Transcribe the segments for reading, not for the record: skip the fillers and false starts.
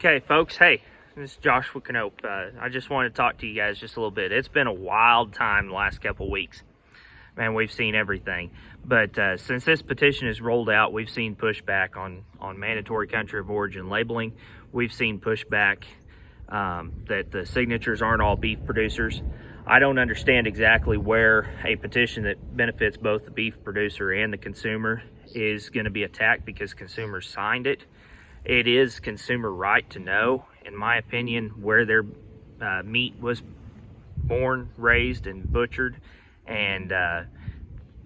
Okay, folks, hey, this is Joshua Knope. I just want to talk to you guys just a little bit. It's been a wild time the last couple weeks. Man, we've seen everything. But since this petition is rolled out, we've seen pushback on mandatory country of origin labeling. We've seen pushback that the signatures aren't all beef producers. I don't understand exactly where a petition that benefits both the beef producer and the consumer is going to be attacked because consumers signed it. It is consumer right to know, in my opinion, where their meat was born, raised, and butchered, and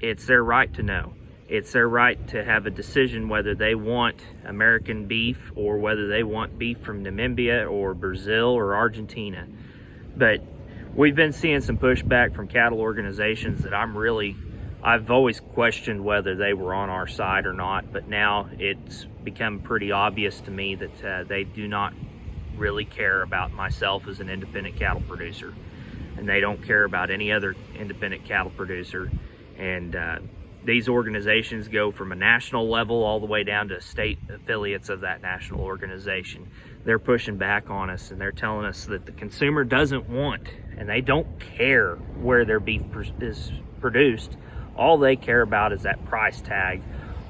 it's their right to know. It's their right to have a decision whether they want American beef or whether they want beef from Namibia or Brazil or Argentina. But we've been seeing some pushback from cattle organizations that I've always questioned whether they were on our side or not, but now it's become pretty obvious to me that they do not really care about myself as an independent cattle producer, and they don't care about any other independent cattle producer. And these organizations go from a national level all the way down to state affiliates of that national organization. They're pushing back on us, and they're telling us that the consumer doesn't want, and they don't care where their beef is produced. All they care about is that price tag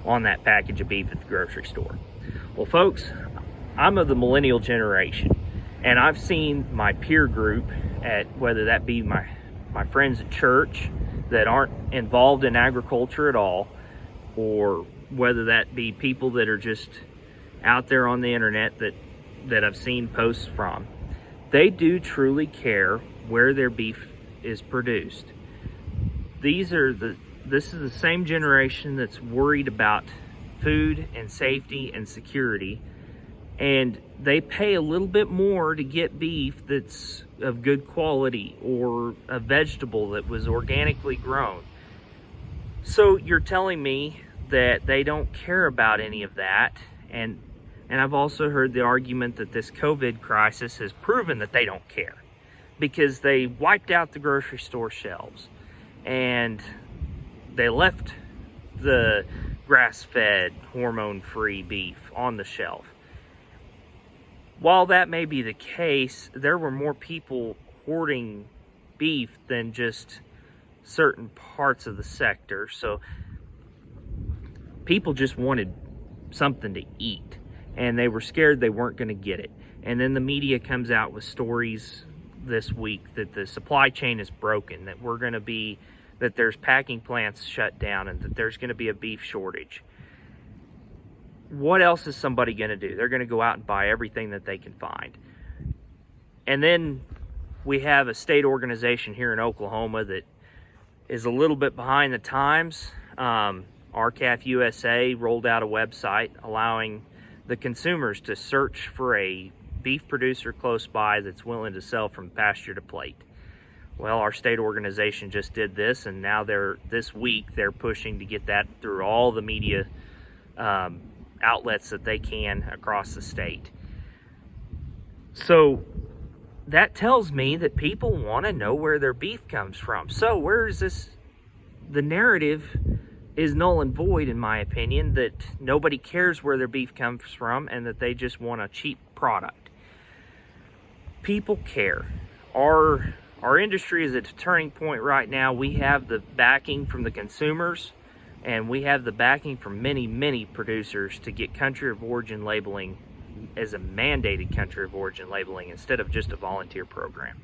on that package of beef at the grocery store. Well, folks, I'm of the millennial generation, and I've seen my peer group, at whether that be my friends at church that aren't involved in agriculture at all, or whether that be people that are just out there on the internet that I've seen posts from. They do truly care where their beef is produced. This is the same generation that's worried about food and safety and security, and they pay a little bit more to get beef that's of good quality or a vegetable that was organically grown. So you're telling me that they don't care about any of that, and I've also heard the argument that this COVID crisis has proven that they don't care, because they wiped out the grocery store shelves and they left the grass-fed, hormone-free beef on the shelf. While that may be the case, there were more people hoarding beef than just certain parts of the sector. So people just wanted something to eat, and they were scared they weren't going to get it. And then the media comes out with stories this week that the supply chain is broken, that there's packing plants shut down, and that there's going to be a beef shortage. What else is somebody going to do? They're going to go out and buy everything that they can find. And then we have a state organization here in Oklahoma that is a little bit behind the times. RCAF USA rolled out a website allowing the consumers to search for a beef producer close by that's willing to sell from pasture to plate. Well, our state organization just did this, and now this week they're pushing to get that through all the media outlets that they can across the state. So that tells me that people want to know where their beef comes from. So where is this? The narrative is null and void, in my opinion, that nobody cares where their beef comes from and that they just want a cheap product. People care. Our industry is at a turning point right now. We have the backing from the consumers, and we have the backing from many, many producers to get country of origin labeling as a mandated country of origin labeling instead of just a volunteer program.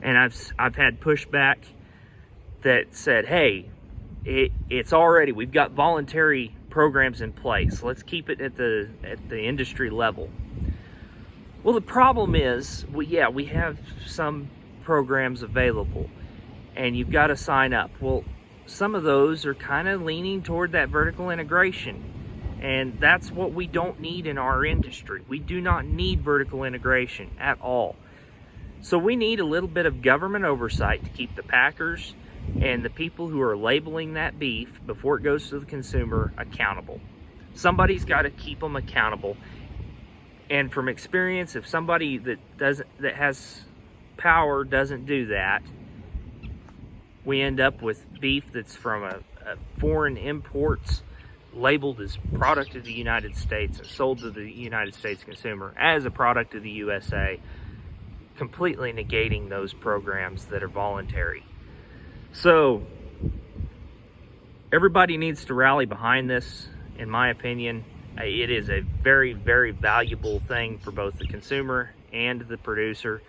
And I've had pushback that said, hey, we've got voluntary programs in place. Let's keep it at the industry level. Well, the problem is, we have some programs available, and you've got to sign up. Well, some of those are kind of leaning toward that vertical integration, and that's what we don't need in our industry. We do not need vertical integration at all. So we need a little bit of government oversight to keep the packers and the people who are labeling that beef before it goes to the consumer accountable. Somebody's got to keep them accountable. And from experience, if somebody that has power doesn't do that, we end up with beef that's from a foreign imports labeled as product of the United States and sold to the United States consumer as a product of the USA, completely negating those programs that are voluntary. So everybody needs to rally behind this, in my opinion. It is a very, very valuable thing for both the consumer and the producer.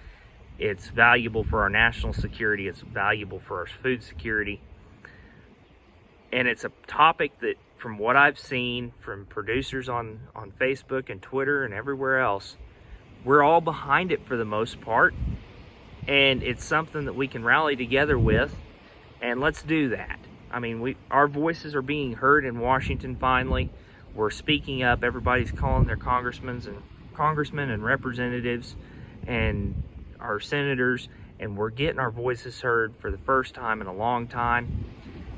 It's valuable for our national security. It's valuable for our food security. And it's a topic that, from what I've seen from producers on Facebook and Twitter and everywhere else, we're all behind it for the most part. And it's something that we can rally together with, and let's do that. I mean, our voices are being heard in Washington finally. We're speaking up. Everybody's calling their congressmen and representatives and our senators, and we're getting our voices heard for the first time in a long time.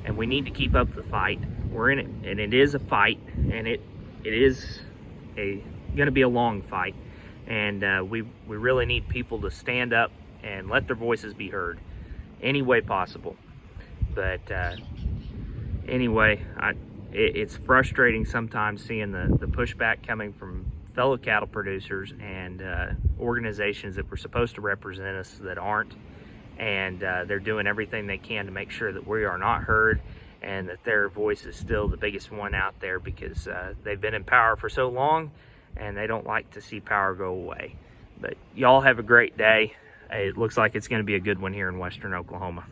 And we need to keep up the fight. We're in it, and it is a fight, and it is going to be a long fight. And we really need people to stand up and let their voices be heard any way possible. But anyway, it's frustrating sometimes seeing the pushback coming from fellow cattle producers and organizations that were supposed to represent us that aren't. And they're doing everything they can to make sure that we are not heard and that their voice is still the biggest one out there, because they've been in power for so long and they don't like to see power go away. But y'all have a great day. It looks like it's going to be a good one here in Western Oklahoma.